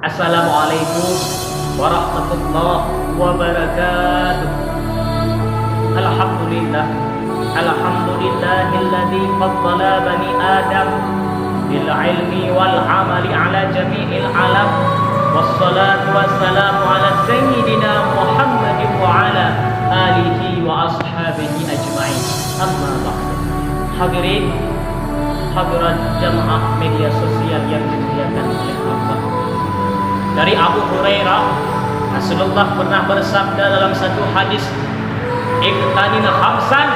Assalamualaikum warahmatullahi wabarakatuh. Alhamdulillah, alhamdulillahilladzi faddala bani Adam bil ilmi wal amali ala jami'il alam. Wassalatu wassalamu ala sayyidina Muhammadin wa ala alihi wa ashabihi ajma'in. Amma ba'du. Hadirin hadirat jamaah media sosial yang dimuliakan oleh Allah. Dari Abu Hurairah, Rasulullah pernah bersabda dalam satu hadis, "Iqtanina khamsan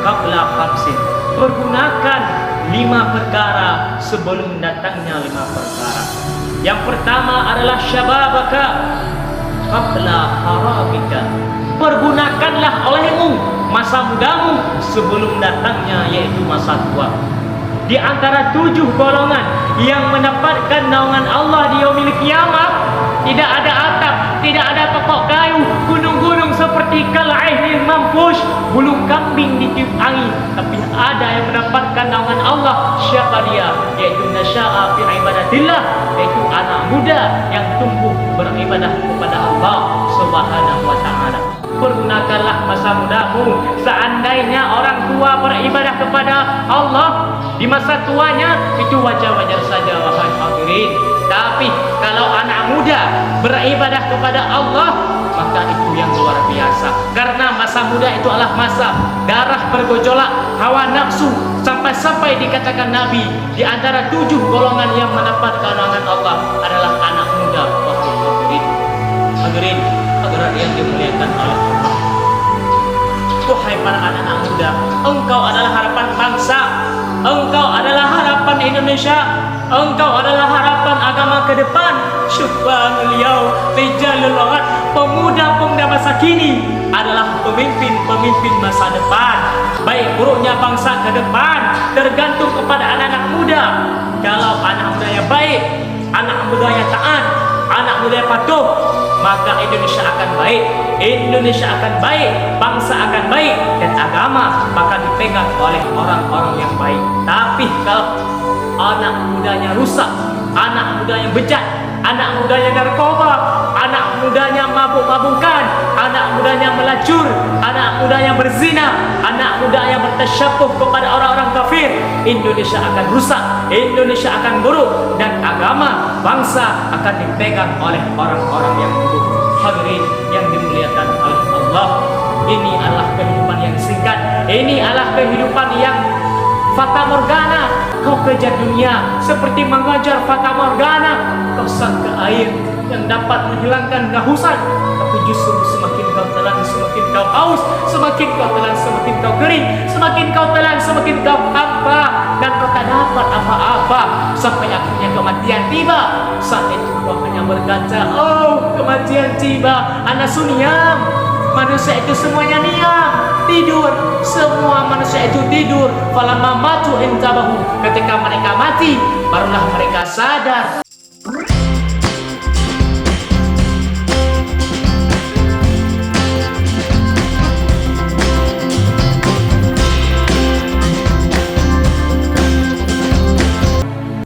qabla khamsin." Pergunakan 5 perkara sebelum datangnya 5 perkara. Yang pertama adalah syababaka qabla harabika. Pergunakanlah olehmu masa mudamu sebelum datangnya yaitu masa tua. Di antara 7 golongan yang mendapatkan naungan Allah di yaumil kiamat, tidak ada atap, tidak ada pokok kayu, gunung-gunung seperti kal'aihil manfush, bulu kambing ditiup angin, tapi ada yang mendapatkan naungan Allah. Siapa dia? Yaitu nasya'a fi ibadatillah, yaitu anak muda yang tumbuh beribadah kepada Allah Subhanahu wa ta'ala. Pergunakanlah masa mudamu. Seandainya orang tua beribadah kepada Allah di masa tuanya, itu wajar-wajar saja wahai hadirin. Tapi kalau anak muda beribadah kepada Allah, maka itu yang luar biasa. Karena masa muda itu adalah masa darah bergejolak, hawa nafsu, sampai-sampai dikatakan Nabi di antara 7 golongan yang mendapatkan naungan Allah adalah anak muda. Wahai hadirin, hadirin yang dimuliakan oleh Allah. Wahai para anak-anak muda, engkau adalah harapan bangsa, engkau adalah harapan Indonesia, engkau adalah harapan agama ke depan. Syubhanul yaum rijalul waqt, pemuda-pemuda masa kini adalah pemimpin-pemimpin masa depan. Baik buruknya bangsa ke depan tergantung kepada anak-anak muda. Kalau anak mudanya baik, anak mudanya taat, anak mudanya patuh, maka Indonesia akan baik, Indonesia akan baik, bangsa akan baik, dan agama akan dipegang oleh orang-orang yang baik. Tapi kalau anak mudanya rusak, anak mudanya bejat, anak mudanya narkoba, anak mudanya mabuk-mabukan, anak mudanya melacur, anak mudanya berzina, anak mudanya bertasyabuh kepada orang-orang kafir, Indonesia akan rusak, Indonesia akan buruk, dan agama bangsa akan dipegang oleh orang-orang yang buruk. Hadirin yang dimuliakan oleh Allah, ini adalah kehidupan yang singkat, ini adalah kehidupan yang fata morgana. Kau kejar dunia seperti mengajar fata morgana, kau sangka air yang dapat menghilangkan kehausan, tapi justru semakin kau telan semakin kau haus, semakin kau telan semakin kau kering, semakin kau telan semakin kau apa, dan kau tak dapat apa-apa sampai akhirnya kematian tiba. Saat itu kau hanya berkata, oh kematian tiba, ana sunyam. Manusia itu semuanya niam, tidur, semua manusia itu tidur. Falamma matu intabahu, ketika mereka mati barulah mereka sadar